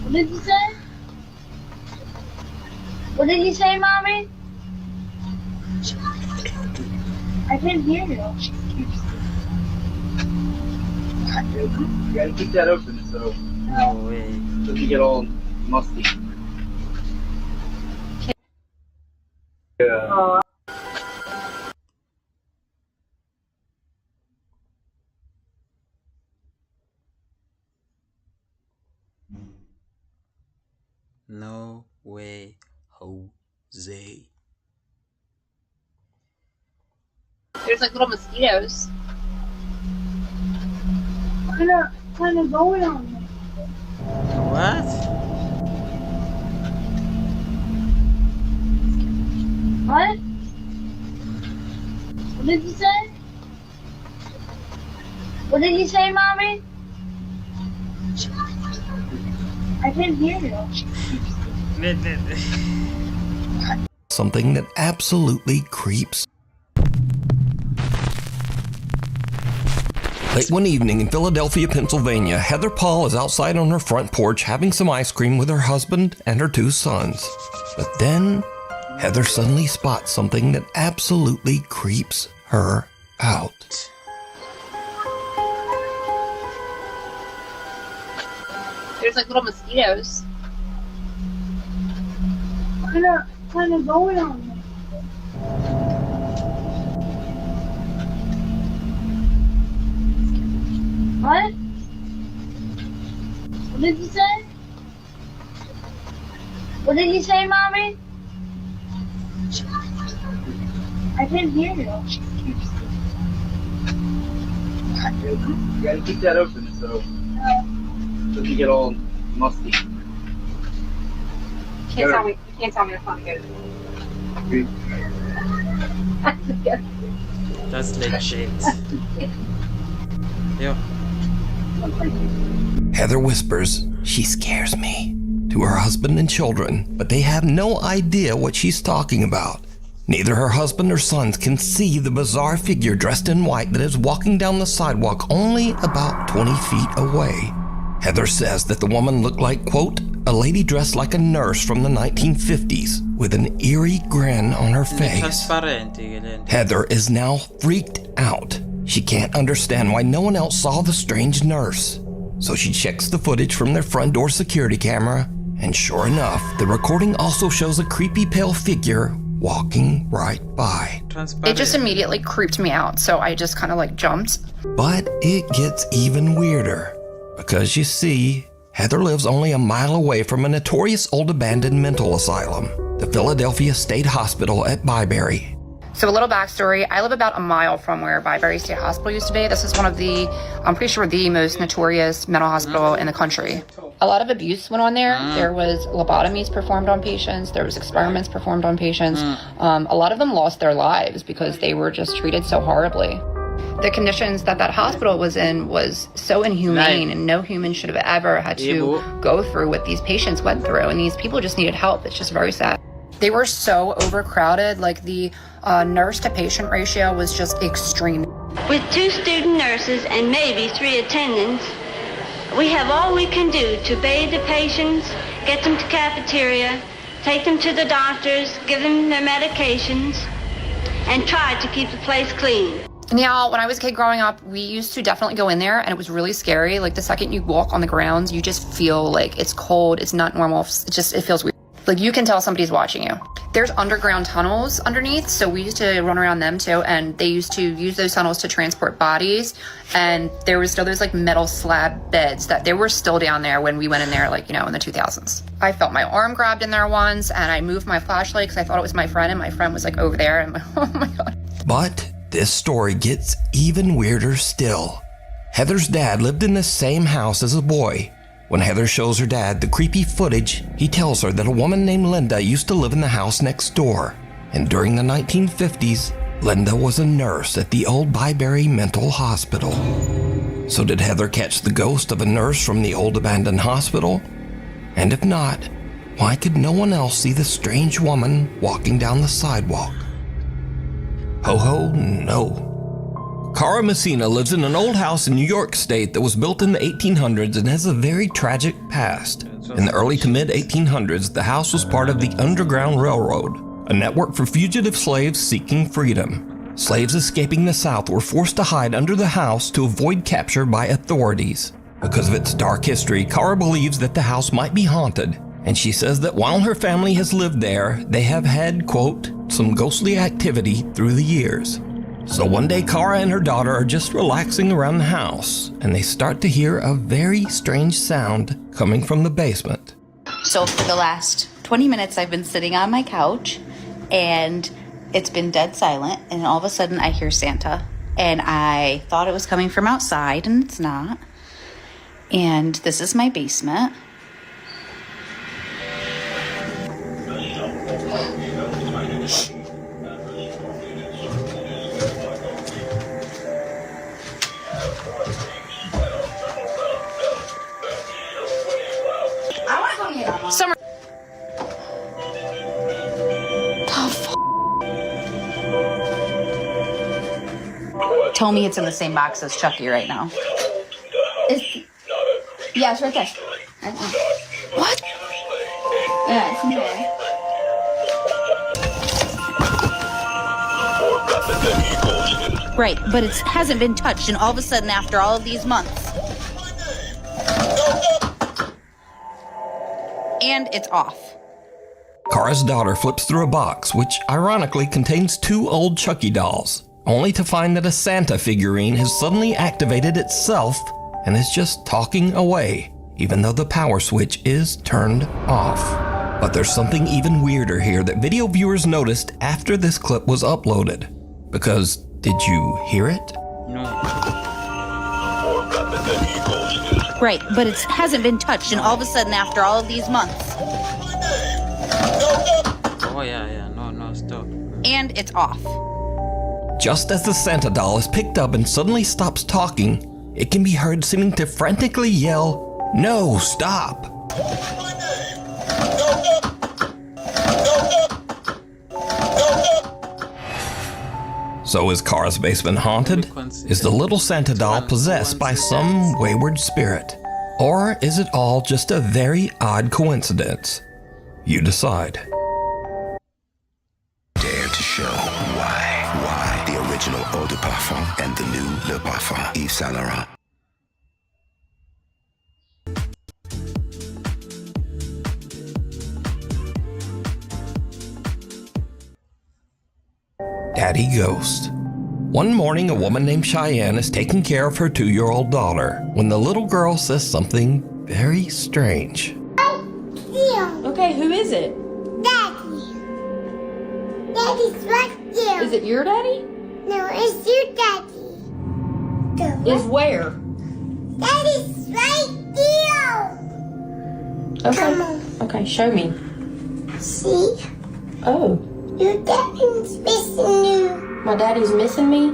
What did you say? What did you say, Mommy? I can't hear you. You gotta keep that open so No way. it doesn't get all musty. Yeah. No way, Jose. There's like little mosquitoes. Kind of going on me. What? What? What did you say? What did you say, Mommy? I can't hear you. Something that absolutely creeps. Late one evening in Philadelphia, Pennsylvania, Heather Paul is outside on her front porch having some ice cream with her husband and her 2 sons. But then, Heather suddenly spots something that absolutely creeps her out. There's like little mosquitoes. Kind of going on me. What? What did you say? What did you say, Mommy? I can't hear you. You gotta keep that open so it doesn't get all musty. You can't tell me to find it. That's legit. Yo. Heather whispers, "She scares me," to her husband and children, but they have no idea what she's talking about. Neither her husband or sons can see the bizarre figure dressed in white that is walking down the sidewalk only about 20 feet away. Heather says that the woman looked like, quote, a lady dressed like a nurse from the 1950s with an eerie grin on her face. Heather is now freaked out. She can't understand why no one else saw the strange nurse. So she checks the footage from their front door security camera, and sure enough, the recording also shows a creepy pale figure walking right by. It just immediately creeped me out, so I just kind of like jumped. But it gets even weirder, because you see, Heather lives only a mile away from a notorious old abandoned mental asylum, the Philadelphia State Hospital at Byberry. So a little backstory, I live about a mile from where Byberry State Hospital used to be. This is one of the, I'm pretty sure, the most notorious mental hospital in the country. A lot of abuse went on there. There was lobotomies performed on patients. There was experiments performed on patients. A lot of them lost their lives because they were just treated so horribly. The conditions that that hospital was in was so inhumane, and no human should have ever had to go through what these patients went through. And these people just needed help. It's just very sad. They were so overcrowded, like the nurse to patient ratio was just extreme. With 2 student nurses and maybe 3 attendants, we have all we can do to bathe the patients, get them to cafeteria, take them to the doctors, give them their medications, and try to keep the place clean. Now, when I was a kid growing up, we used to definitely go in there, and it was really scary. Like the second you walk on the grounds, you just feel like it's cold, it's not normal, it feels weird. Like you can tell somebody's watching you. There's underground tunnels underneath, so we used to run around them too, and they used to use those tunnels to transport bodies, and there was still those like metal slab beds that they were still down there when we went in there, like, you know, in the 2000s. I felt my arm grabbed in there once, and I moved my flashlight because I thought it was my friend, and my friend was like over there, and I'm like, oh my God. But this story gets even weirder still. Heather's dad lived in the same house as a boy. When Heather shows her dad the creepy footage, he tells her that a woman named Linda used to live in the house next door. And during the 1950s, Linda was a nurse at the old Byberry Mental Hospital. So did Heather catch the ghost of a nurse from the old abandoned hospital? And if not, why could no one else see the strange woman walking down the sidewalk? Ho ho, no. Cara Messina lives in an old house in New York State that was built in the 1800s and has a very tragic past. In the early to mid-1800s, the house was part of the Underground Railroad, a network for fugitive slaves seeking freedom. Slaves escaping the South were forced to hide under the house to avoid capture by authorities. Because of its dark history, Cara believes that the house might be haunted, and she says that while her family has lived there, they have had, quote, some ghostly activity through the years. So one day, Cara and her daughter are just relaxing around the house, and they start to hear a very strange sound coming from the basement. So for the last 20 minutes, I've been sitting on my couch, and it's been dead silent, and all of a sudden I hear Santa. And I thought it was coming from outside, and it's not. And this is my basement. Summer. Tell me it's in the same box as Chucky right now. Yeah, it's right there. What? Yeah, it's in there. Right, but it hasn't been touched, and all of a sudden, after all of these months. And it's off. Cara's daughter flips through a box, which ironically contains 2 old Chucky dolls, only to find that a Santa figurine has suddenly activated itself and is just talking away, even though the power switch is turned off. But there's something even weirder here that video viewers noticed after this clip was uploaded. Because, did you hear it? No. Right, but it hasn't been touched, and all of a sudden, after all of these months. Oh yeah, no, stop. And it's off. Just as the Santa doll is picked up and suddenly stops talking, it can be heard seeming to frantically yell, "No, stop!" So is Cara's basement haunted? Is the little Santa doll possessed by some wayward spirit? Or is it all just a very odd coincidence? You decide. Dare to show why the original Eau de Parfum and the new Le Parfum Yves Saint Laurent. Daddy Ghost. One morning, a woman named Cheyenne is taking care of her 2-year-old daughter when the little girl says something very strange. Okay, who is it? Daddy. Daddy's right there. Is it your daddy? No, it's your daddy. Is where? Daddy's right there. Okay. Come on. Okay, show me. See? Oh, Your daddy's missing you. my daddy's missing me?